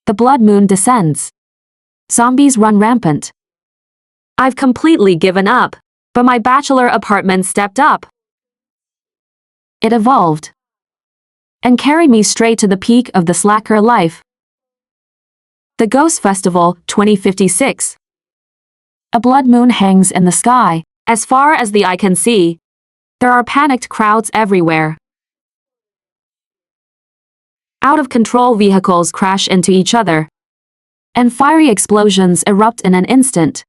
The blood moon descends. Zombies run rampant. I've completely given up, but my bachelor apartment stepped up. It evolved and carried me straight to the peak of the slacker life. The Ghost Festival 2056. A blood moon hangs in the sky. As far as the eye can see, there are panicked crowds everywhere. Out-of-control vehicles crash into each other, and fiery explosions erupt in an instant.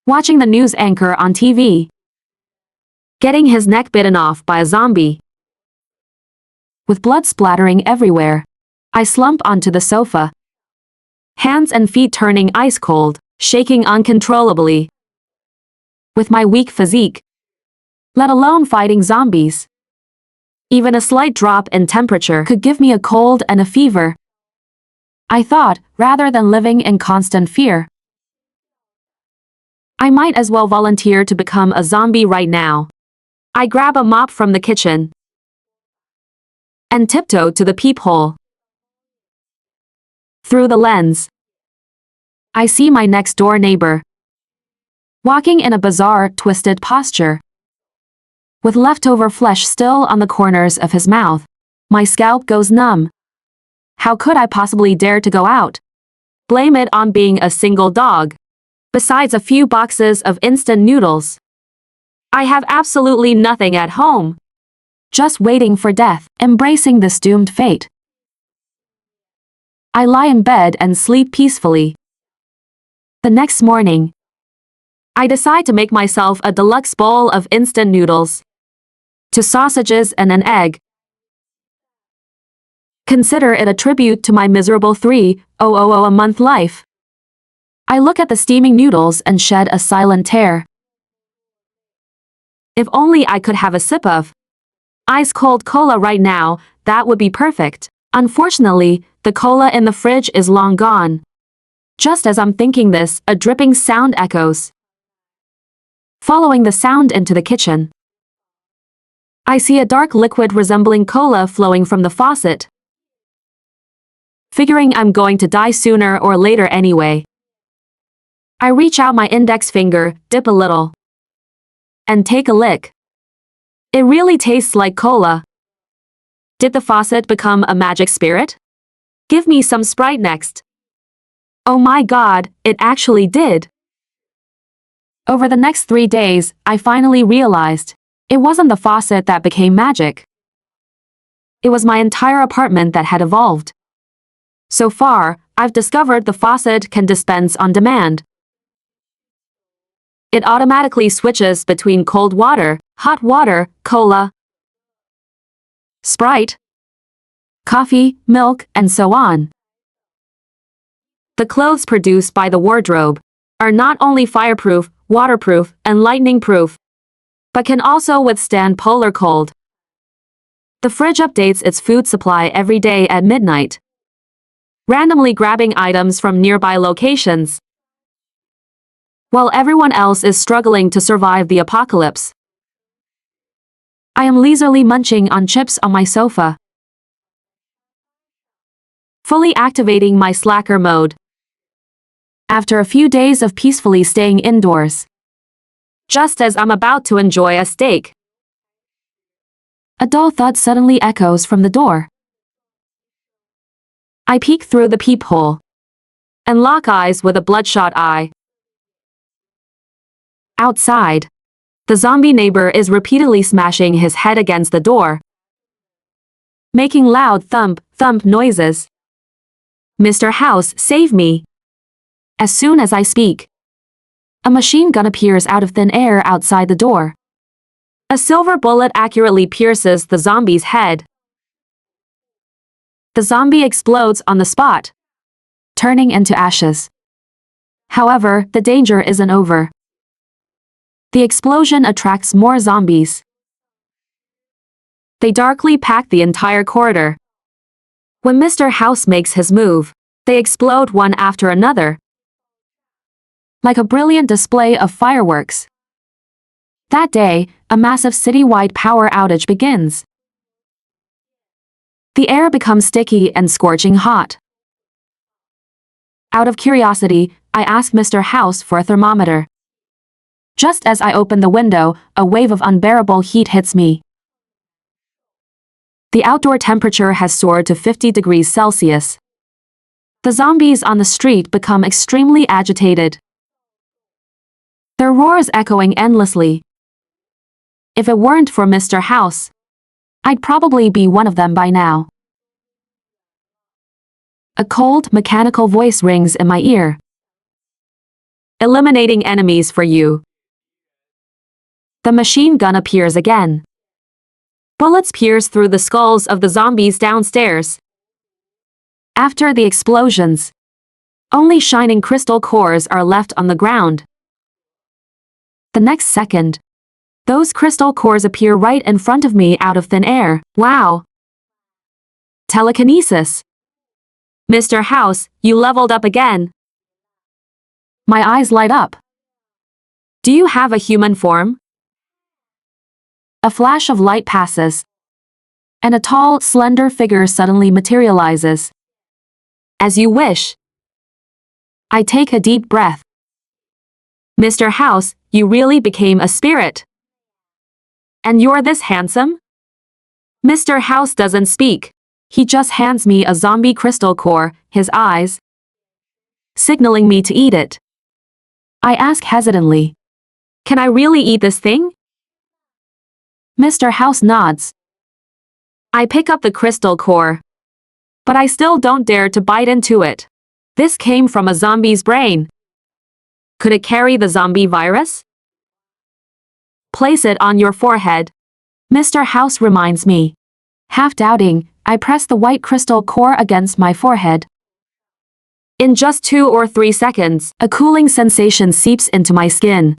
Watching the news anchor on TV, getting his neck bitten off by a zombie. With blood splattering everywhere, I slump onto the sofa, hands and feet turning ice cold, shaking uncontrollably. With my weak physique, let alone fighting zombies, even a slight drop in temperature could give me a cold and a fever. I thought, rather than living in constant fear, I might as well volunteer to become a zombie right now. I grab a mop from the kitchen and tiptoe to the peephole. Through the lens, I see my next-door neighbor, walking in a bizarre, twisted posture, with leftover flesh still on the corners of his mouth. My scalp goes numb. How could I possibly dare to go out? Blame it on being a single dog. Besides a few boxes of instant noodles, I have absolutely nothing at home. Just waiting for death, embracing this doomed fate. I lie in bed and sleep peacefully. The next morning, I decide to make myself a deluxe bowl of instant noodles, 2 sausages and an egg. Consider it a tribute to my miserable 3,000 a month life. I look at the steaming noodles and shed a silent tear. If only I could have a sip of ice-cold cola right now, that would be perfect. Unfortunately, the cola in the fridge is long gone. Just as I'm thinking this, a dripping sound echoes. Following the sound into the kitchen, I see a dark liquid resembling cola flowing from the faucet. Figuring I'm going to die sooner or later anyway, I reach out my index finger, dip a little, and take a lick. It really tastes like cola. Did the faucet become a magic spirit? Give me some Sprite next. Oh my God, it actually did. Over the next 3 days, I finally realized it wasn't the faucet that became magic. It was my entire apartment that had evolved. So far, I've discovered the faucet can dispense on demand. It automatically switches between cold water, hot water, cola, Sprite, coffee, milk, and so on. The clothes produced by the wardrobe are not only fireproof, waterproof, and lightning-proof, but can also withstand polar cold. The fridge updates its food supply every day at midnight, randomly grabbing items from nearby locations. While everyone else is struggling to survive the apocalypse, I am leisurely munching on chips on my sofa, fully activating my slacker mode. After a few days of peacefully staying indoors, just as I'm about to enjoy a steak, a dull thud suddenly echoes from the door. I peek through the peephole and lock eyes with a bloodshot eye. Outside, the zombie neighbor is repeatedly smashing his head against the door, making loud thump, thump noises. Mr. House, save me. As soon as I speak, a machine gun appears out of thin air outside the door. A silver bullet accurately pierces the zombie's head. The zombie explodes on the spot, turning into ashes. However, the danger isn't over. The explosion attracts more zombies. They darkly pack the entire corridor. When Mr. House makes his move, they explode one after another, like a brilliant display of fireworks. That day, a massive citywide power outage begins. The air becomes sticky and scorching hot. Out of curiosity, I ask Mr. House for a thermometer. Just as I open the window, a wave of unbearable heat hits me. The outdoor temperature has soared to 50 degrees Celsius. The zombies on the street become extremely agitated. Their roars echoing endlessly. If it weren't for Mr. House, I'd probably be one of them by now. A cold, mechanical voice rings in my ear. Eliminating enemies for you. The machine gun appears again. Bullets pierce through the skulls of the zombies downstairs. After the explosions, only shining crystal cores are left on the ground. The next second, those crystal cores appear right in front of me out of thin air. Wow! Telekinesis. Mr. House, you leveled up again. My eyes light up. Do you have a human form? A flash of light passes, and a tall, slender figure suddenly materializes. As you wish. I take a deep breath. Mr. House, you really became a spirit. And you're this handsome? Mr. House doesn't speak. He just hands me a zombie crystal core, his eyes signaling me to eat it. I ask hesitantly, can I really eat this thing? Mr. House nods. I pick up the crystal core, but I still don't dare to bite into it. This came from a zombie's brain. Could it carry the zombie virus? Place it on your forehead, Mr. House reminds me. Half doubting, I press the white crystal core against my forehead. In just 2 or 3 seconds, a cooling sensation seeps into my skin.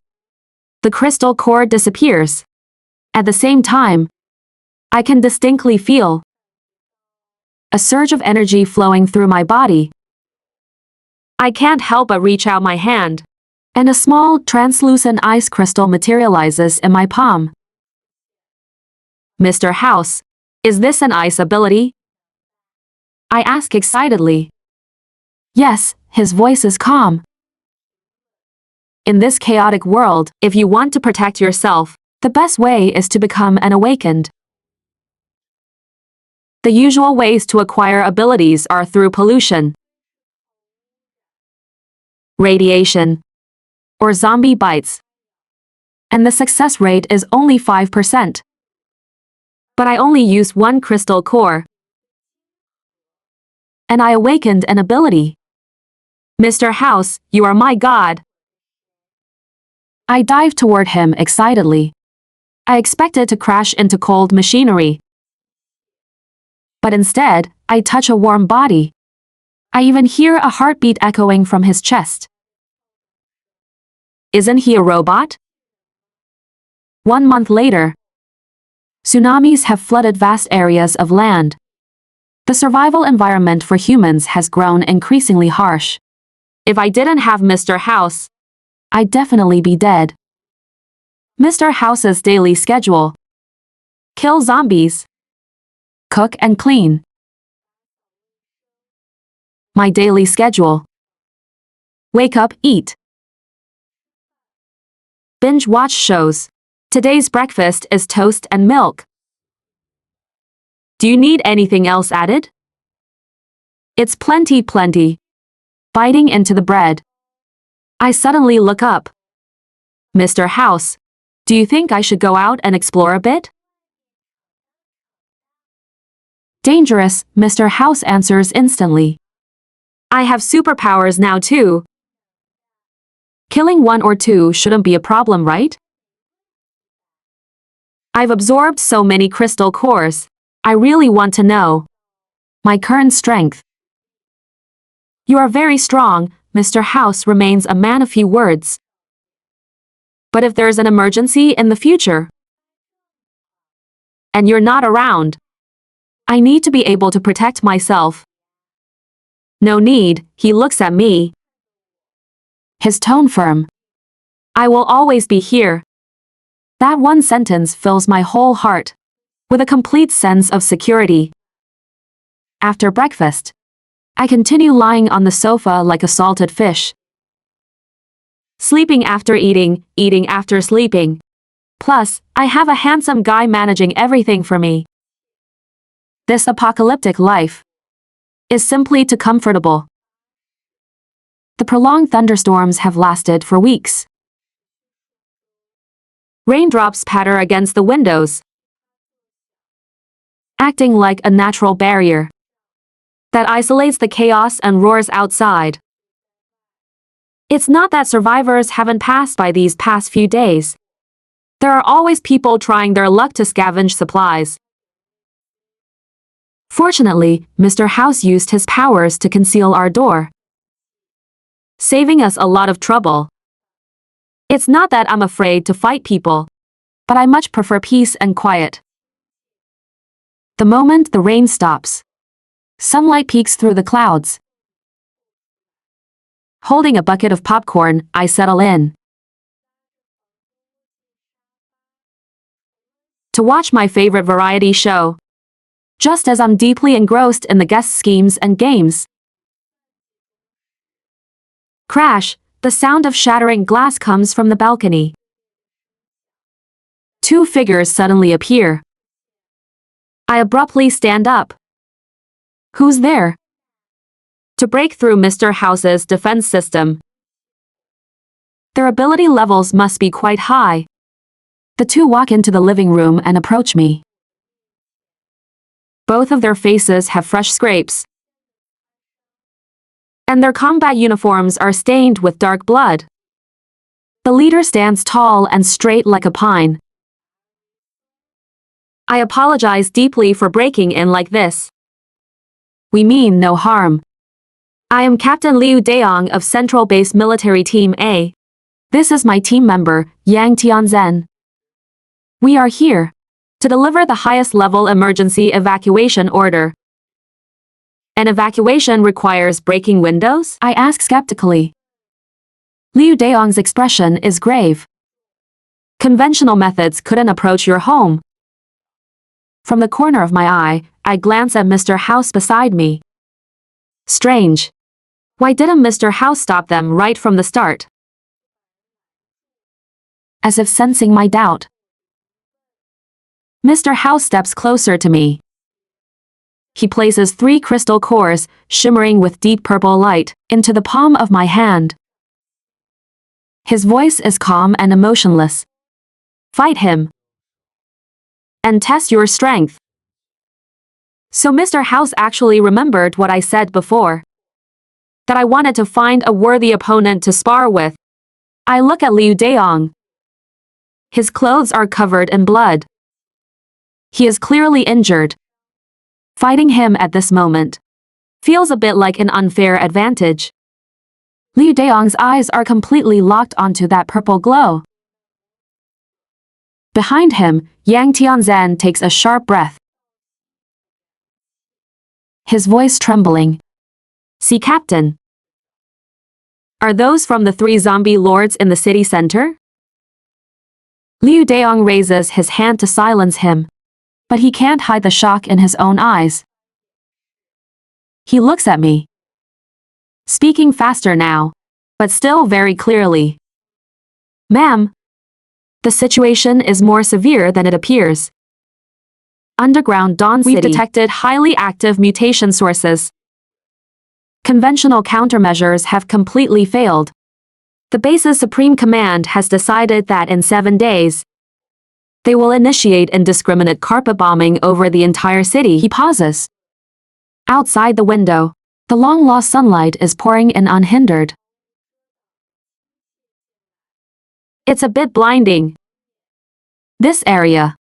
The crystal core disappears. At the same time, I can distinctly feel a surge of energy flowing through my body. I can't help but reach out my hand, and a small, translucent ice crystal materializes in my palm. Mr. House, is this an ice ability? I ask excitedly. Yes, his voice is calm. In this chaotic world, if you want to protect yourself, the best way is to become an awakened. The usual ways to acquire abilities are through pollution, radiation, or zombie bites. And the success rate is only 5%. But I only used 1 crystal core, and I awakened an ability. Mr. House, you are my god. I dive toward him excitedly. I expected to crash into cold machinery. But instead, I touch a warm body. I even hear a heartbeat echoing from his chest. Isn't he a robot? 1 month later, tsunamis have flooded vast areas of land. The survival environment for humans has grown increasingly harsh. If I didn't have Mr. House, I'd definitely be dead. Mr. House's daily schedule: kill zombies, cook and clean. My daily schedule: wake up, eat, binge watch shows. Today's breakfast is toast and milk. Do you need anything else added? It's plenty. Biting into the bread, I suddenly look up. Mr. House, do you think I should go out and explore a bit? Dangerous, Mr. House answers instantly. I have superpowers now too. Killing 1 or 2 shouldn't be a problem, right? I've absorbed so many crystal cores. I really want to know my current strength. You are very strong. Mr. House remains a man of few words. But if there's an emergency in the future, and you're not around, I need to be able to protect myself. No need, he looks at me. His tone firm. I will always be here. That one sentence fills my whole heart with a complete sense of security. After breakfast, I continue lying on the sofa like a salted fish. Sleeping after eating, eating after sleeping. Plus, I have a handsome guy managing everything for me. This apocalyptic life is simply too comfortable. The prolonged thunderstorms have lasted for weeks. Raindrops patter against the windows, acting like a natural barrier that isolates the chaos and roars outside. It's not that survivors haven't passed by these past few days. There are always people trying their luck to scavenge supplies. Fortunately, Mr. House used his powers to conceal our door, saving us a lot of trouble. It's not that I'm afraid to fight people, but I much prefer peace and quiet. The moment the rain stops, sunlight peeks through the clouds. Holding a bucket of popcorn, I settle in to watch my favorite variety show, just as I'm deeply engrossed in the guest schemes and games. Crash, the sound of shattering glass comes from the balcony. Two figures suddenly appear. I abruptly stand up. Who's there? To break through Mr. House's defense system. Their ability levels must be quite high. The two walk into the living room and approach me. Both of their faces have fresh scrapes, and their combat uniforms are stained with dark blood. The leader stands tall and straight like a pine. I apologize deeply for breaking in like this. We mean no harm. I am Captain Liu Daong of Central Base Military Team A. This is my team member, Yang Tianzhen. We are here to deliver the highest level emergency evacuation order. An evacuation requires breaking windows? I ask skeptically. Liu Daong's expression is grave. Conventional methods couldn't approach your home. From the corner of my eye, I glance at Mr. House beside me. Strange. Why didn't Mr. House stop them right from the start? As if sensing my doubt, Mr. House steps closer to me. He places 3 crystal cores, shimmering with deep purple light, into the palm of my hand. His voice is calm and emotionless. Fight him and test your strength. So Mr. House actually remembered what I said before, that I wanted to find a worthy opponent to spar with. I look at Liu Daong. His clothes are covered in blood. He is clearly injured. Fighting him at this moment feels a bit like an unfair advantage. Liu Daong's eyes are completely locked onto that purple glow. Behind him, Yang Tianzhen takes a sharp breath, his voice trembling. See, Captain. Are those from the 3 zombie lords in the city center? Liu Daong raises his hand to silence him, but he can't hide the shock in his own eyes. He looks at me, speaking faster now, but still very clearly. Ma'am, the situation is more severe than it appears. Underground Dawn City, we've detected highly active mutation sources. Conventional countermeasures have completely failed. The base's Supreme Command has decided that in 7 days, they will initiate indiscriminate carpet bombing over the entire city. He pauses. Outside the window, the long-lost sunlight is pouring in unhindered. It's a bit blinding. This area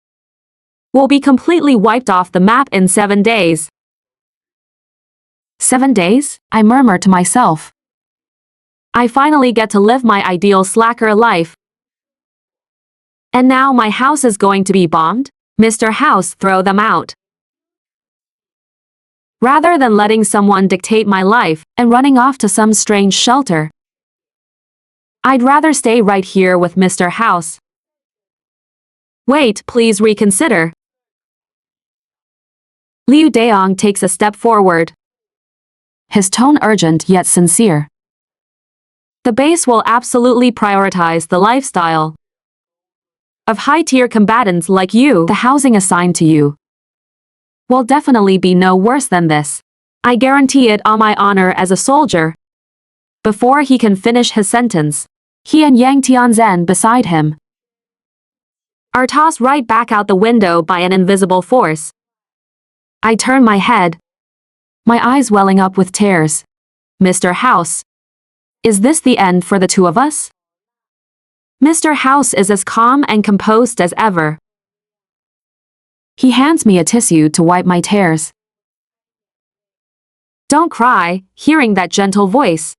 will be completely wiped off the map in 7 days. 7 days? I murmur to myself. I finally get to live my ideal slacker life. And now my house is going to be bombed? Mr. House, throw them out. Rather than letting someone dictate my life and running off to some strange shelter, I'd rather stay right here with Mr. House. Wait, please reconsider. Liu Daong takes a step forward. his tone urgent yet sincere. The base will absolutely prioritize the lifestyle of high-tier combatants like you. The housing assigned to you will definitely be no worse than this. I guarantee it on my honor as a soldier. Before he can finish his sentence, he and Yang Tianzhen beside him are tossed right back out the window by an invisible force. I turn my head, my eyes welling up with tears. Mr. House, is this the end for the two of us? Mr. House is as calm and composed as ever. He hands me a tissue to wipe my tears. Don't cry, hearing that gentle voice.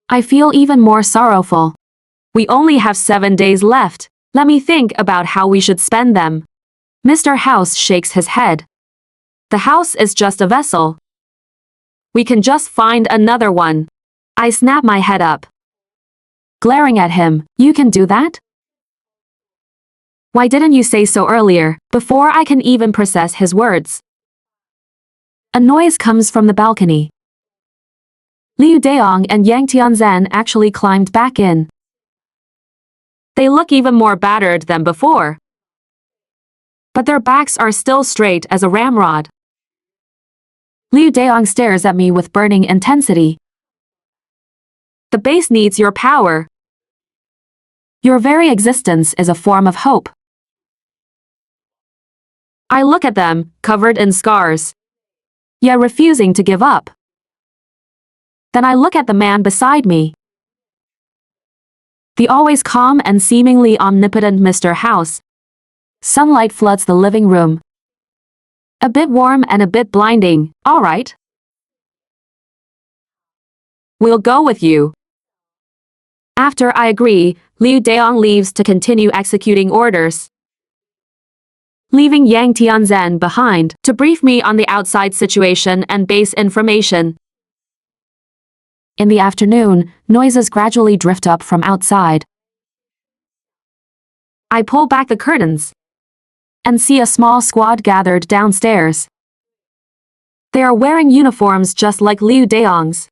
I feel even more sorrowful. We only have 7 days left. Let me think about how we should spend them. Mr. House shakes his head. The house is just a vessel. We can just find another one. I snap my head up, glaring at him. You can do that? Why didn't you say so earlier? Before I can even process his words, a noise comes from the balcony. Liu Daong and Yang Tianzhen actually climbed back in. They look even more battered than before, but their backs are still straight as a ramrod. Liu Daong stares at me with burning intensity. The base needs your power. Your very existence is a form of hope. I look at them, covered in scars, yet refusing to give up. Then I look at the man beside me. The always calm and seemingly omnipotent Mr. House. Sunlight floods the living room. A bit warm and a bit blinding. All right. We'll go with you. After I agree, Liu Daong leaves to continue executing orders, leaving Yang Tianzhen behind to brief me on the outside situation and base information. In the afternoon, noises gradually drift up from outside. I pull back the curtains and see a small squad gathered downstairs. They are wearing uniforms just like Liu Daong's.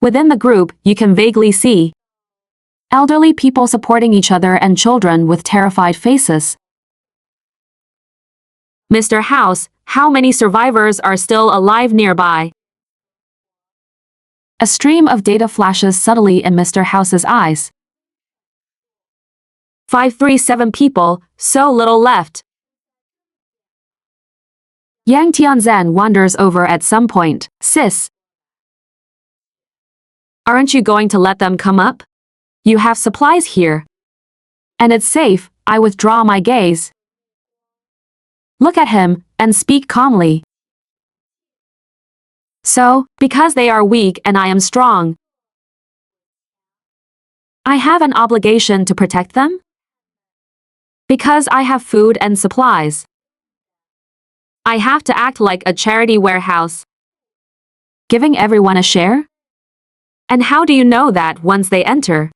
Within the group, you can vaguely see elderly people supporting each other and children with terrified faces. Mr. House, how many survivors are still alive nearby? A stream of data flashes subtly in Mr. House's eyes. 537 people, so little left. Yang Tianzhen wanders over at some point. Sis, aren't you going to let them come up? You have supplies here. And it's safe. I withdraw my gaze. Look at him, and speak calmly. So, because they are weak and I am strong, I have an obligation to protect them? Because I have food and supplies, I have to act like a charity warehouse, giving everyone a share? And how do you know that once they enter,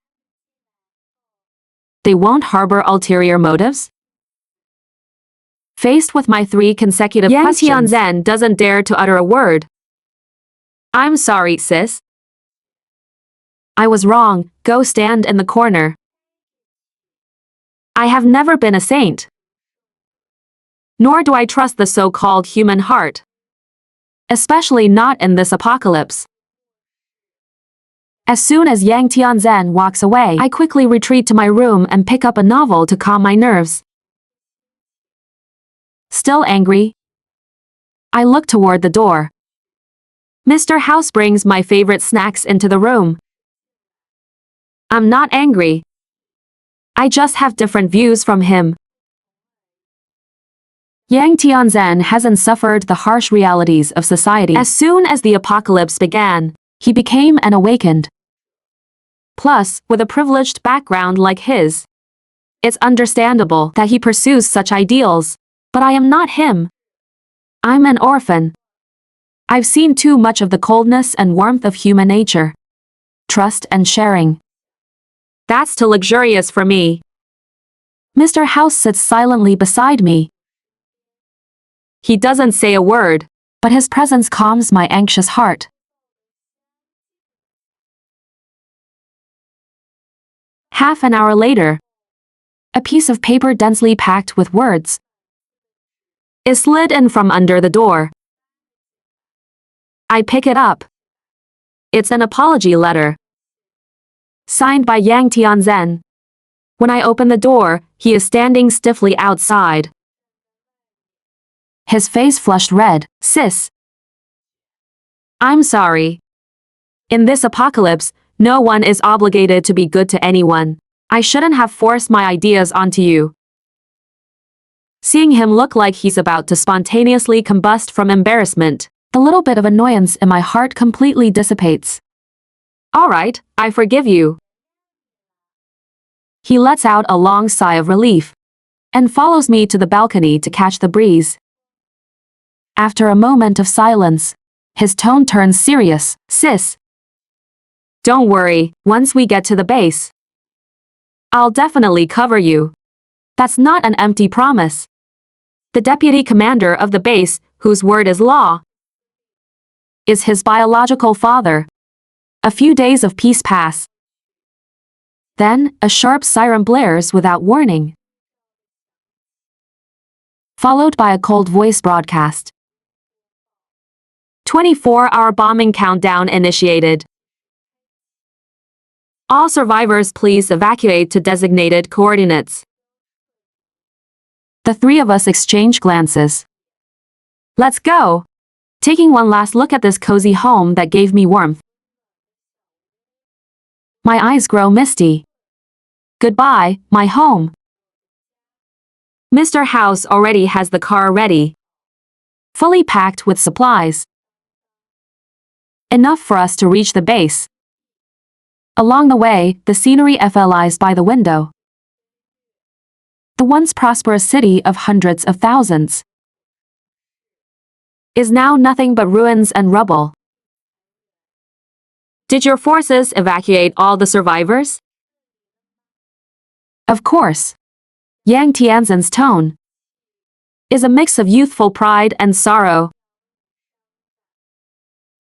they won't harbor ulterior motives? Faced with my 3 consecutive questions, Yang Tianzhen doesn't dare to utter a word. I'm sorry, sis. I was wrong. Go stand in the corner. I have never been a saint. Nor do I trust the so-called human heart. Especially not in this apocalypse. As soon as Yang Tianzhen walks away, I quickly retreat to my room and pick up a novel to calm my nerves. Still angry, I look toward the door. Mr. House brings my favorite snacks into the room. I'm not angry. I just have different views from him. Yang Tianzhen hasn't suffered the harsh realities of society. As soon as the apocalypse began, he became an awakened. Plus, with a privileged background like his, it's understandable that he pursues such ideals. But I am not him. I'm an orphan. I've seen too much of the coldness and warmth of human nature. Trust and sharing. That's too luxurious for me. Mr. House sits silently beside me. He doesn't say a word, but his presence calms my anxious heart. Half an hour later, a piece of paper densely packed with words is slid in from under the door. I pick it up. It's an apology letter, signed by Yang Tianzhen. When I open the door, he is standing stiffly outside. His face flushed red. Sis. I'm sorry. In this apocalypse, no one is obligated to be good to anyone. I shouldn't have forced my ideas onto you. Seeing him look like he's about to spontaneously combust from embarrassment, the little bit of annoyance in my heart completely dissipates. All right, I forgive you. He lets out a long sigh of relief and follows me to the balcony to catch the breeze. After a moment of silence, his tone turns serious. Sis. Don't worry, once we get to the base, I'll definitely cover you. That's not an empty promise. The deputy commander of the base, whose word is law, is his biological father. A few days of peace pass. Then, a sharp siren blares without warning, followed by a cold voice broadcast. 24-hour bombing countdown initiated. All survivors please evacuate to designated coordinates. The three of us exchange glances. Let's go. Taking one last look at this cozy home that gave me warmth. My eyes grow misty. Goodbye, my home. Mr. House already has the car ready, fully packed with supplies. Enough for us to reach the base. Along the way, the scenery flies by the window. The once prosperous city of hundreds of thousands is now nothing but ruins and rubble. Did your forces evacuate all the survivors? Of course. Yang Tianzhen's tone is a mix of youthful pride and sorrow.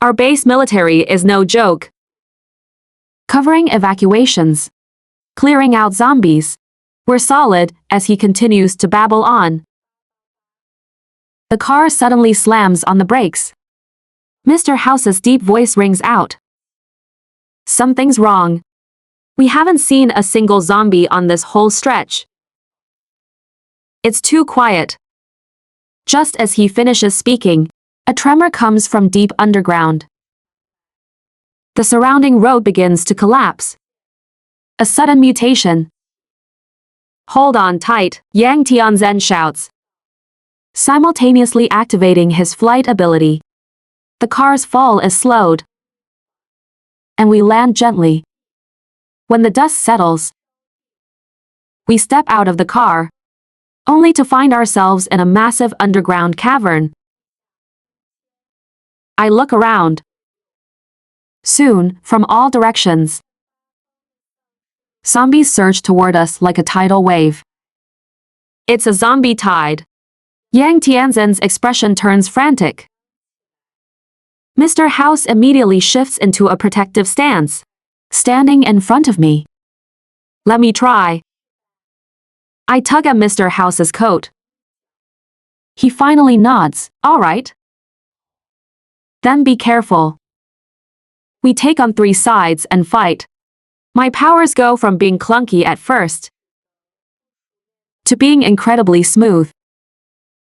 Our base military is no joke. Covering evacuations, clearing out zombies. We're solid, as he continues to babble on. The car suddenly slams on the brakes. Mr. House's deep voice rings out. Something's wrong. We haven't seen a single zombie on this whole stretch. It's too quiet. Just as he finishes speaking, a tremor comes from deep underground. The surrounding road begins to collapse. A sudden mutation. Hold on tight, Yang Tianzhen shouts, simultaneously activating his flight ability. The car's fall is slowed, and we land gently. When the dust settles, we step out of the car, only to find ourselves in a massive underground cavern. I look around. Soon, from all directions, zombies surge toward us like a tidal wave. It's a zombie tide. Yang Tianzhen's expression turns frantic. Mr. House immediately shifts into a protective stance, standing in front of me. Let me try. I tug at Mr. House's coat. He finally nods. All right. Then be careful. We take on three sides and fight. My powers go from being clunky at first to being incredibly smooth.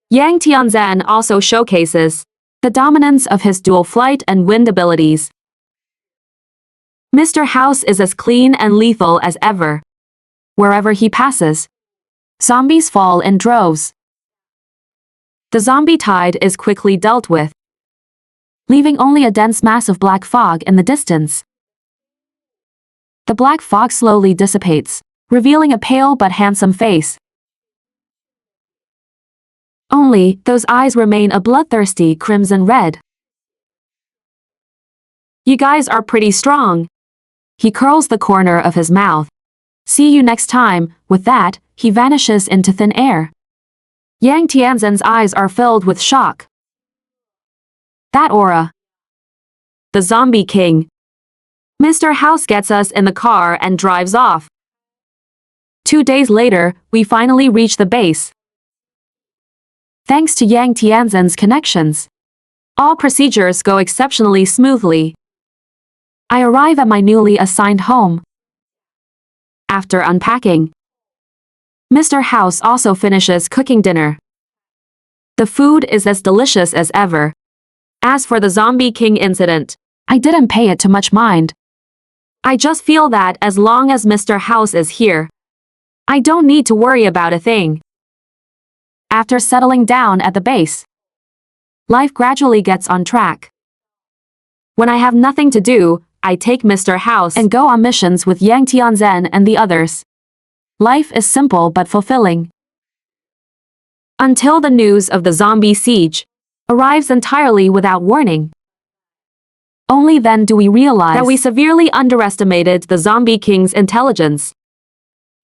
Yang Tianzhen also showcases the dominance of his dual flight and wind abilities. Mr. House is as clean and lethal as ever. Wherever he passes, zombies fall in droves. The zombie tide is quickly dealt with, leaving only a dense mass of black fog in the distance. The black fog slowly dissipates, revealing a pale but handsome face. Only, those eyes remain a bloodthirsty crimson red. You guys are pretty strong. He curls the corner of his mouth. See you next time. With that, he vanishes into thin air. Yang Tianzhen's eyes are filled with shock. That aura. The Zombie King. Mr. House gets us in the car and drives off. 2 days later, we finally reach the base. Thanks to Yang Tianzhen's connections, all procedures go exceptionally smoothly. I arrive at my newly assigned home. After unpacking, Mr. House also finishes cooking dinner. The food is as delicious as ever. As for the Zombie King incident, I didn't pay it too much mind. I just feel that as long as Mr. House is here, I don't need to worry about a thing. After settling down at the base, life gradually gets on track. When I have nothing to do, I take Mr. House and go on missions with Yang Tianzhen and the others. Life is simple but fulfilling. Until the news of the zombie siege arrives entirely without warning. Only then do we realize that we severely underestimated the Zombie King's intelligence.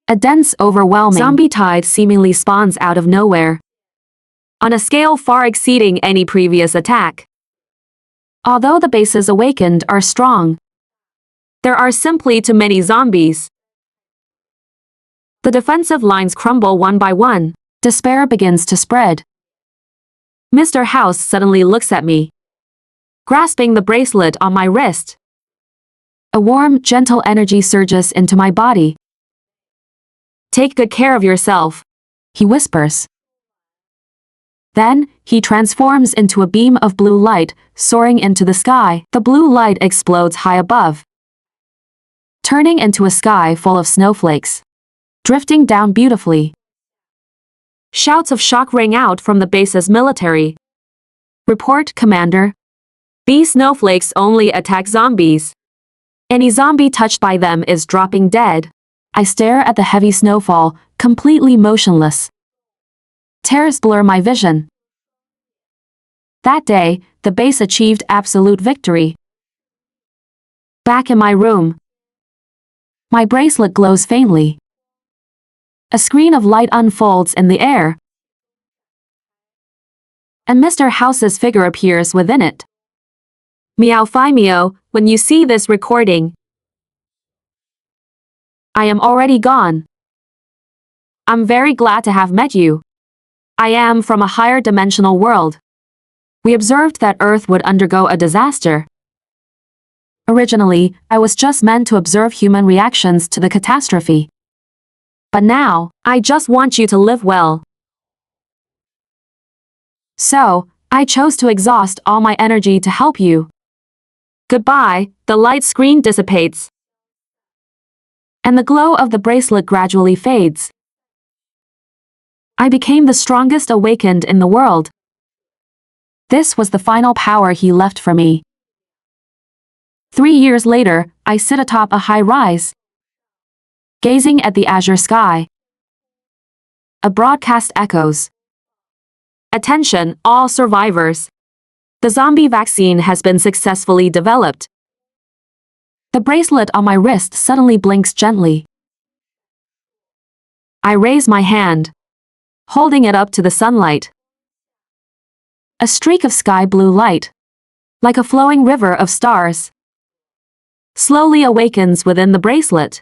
A dense, overwhelming zombie tide seemingly spawns out of nowhere, on a scale far exceeding any previous attack. Although the bases awakened are strong, there are simply too many zombies. The defensive lines crumble one by one. Despair begins to spread. Mr. House suddenly looks at me, grasping the bracelet on my wrist. A warm, gentle energy surges into my body. Take good care of yourself, he whispers. Then, he transforms into a beam of blue light, soaring into the sky. The blue light explodes high above, turning into a sky full of snowflakes, drifting down beautifully. Shouts of shock ring out from the base's military. Report, Commander. These snowflakes only attack zombies. Any zombie touched by them is dropping dead. I stare at the heavy snowfall, completely motionless. Tears blur my vision. That day, the base achieved absolute victory. Back in my room, my bracelet glows faintly. A screen of light unfolds in the air, and Mr. House's figure appears within it. Meow Fi Meow, when you see this recording, I am already gone. I'm very glad to have met you. I am from a higher dimensional world. We observed that Earth would undergo a disaster. Originally, I was just meant to observe human reactions to the catastrophe. But now, I just want you to live well. So, I chose to exhaust all my energy to help you. Goodbye, the light screen dissipates, and the glow of the bracelet gradually fades. I became the strongest awakened in the world. This was the final power he left for me. 3 years later, I sit atop a high rise, gazing at the azure sky. A broadcast echoes. Attention, all survivors. The zombie vaccine has been successfully developed. The bracelet on my wrist suddenly blinks gently. I raise my hand, holding it up to the sunlight. A streak of sky blue light, like a flowing river of stars, slowly awakens within the bracelet.